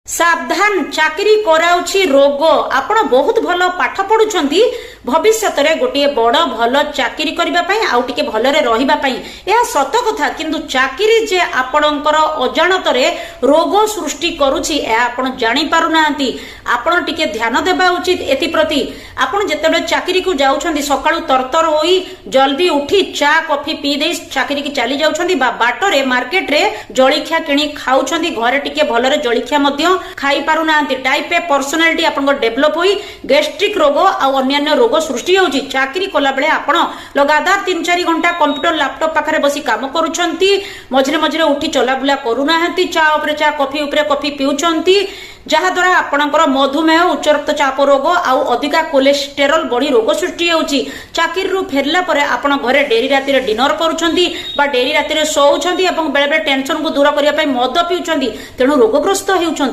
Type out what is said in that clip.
सावधान चाकरी कराउछि रोग। आपण बहुत भल पाठ पढ़ुछंती भविष्य रे गोटे बड़ भल चाकरी करबा पई आउ टिके भलरे रहिबा पई या सत कथा। किंतु चाकरी जे आपणकर अजाणत रे रोग सृष्टि करूछि ए आपण जानि पारु नांती। आपण टिके ध्यान देबा उचित एति प्रति। आपण जेतेबे चाकरी को जाउछंती सकाळु तरतर होई जल्दी उठी चा कॉफी पी दे चाकरी की चली जाउछंती बा बाटरे मार्केट रे जळिखिया किणी खाउछंती घरे टिके भलरे जळिखिया मध्य खाई पारु नांती। टाइप ए पर्सनालिटी आपन डेवलप होई गैस्ट्रिक रोग आ अन्य रोग सृष्टि होउची। चाकरी कला बेले आपण लगातार 3-4 घंटा कंप्यूटर लैपटॉप पाखरे बसी काम करूछंती मझरे मझरे उठी चलाबुला करू नाहंती चा उपरे चा कॉफी उपरे कॉफी पिउछंती जहा द्वारा आपणकर मधुमेह उच्च रक्तचाप रोग आउ अधिका कोलेस्टेरोल बड़ी रोग सृष्टि होउची। चाकरी रु फेरला परे आपण घरे डेरी राती रे डिनर करूछंती बा डेरी राती रे सोउछंती एवं बेले बेले टेंशन को दूर करिया पई मद पिउछंती तेनु रोगग्रस्त हेउछंती।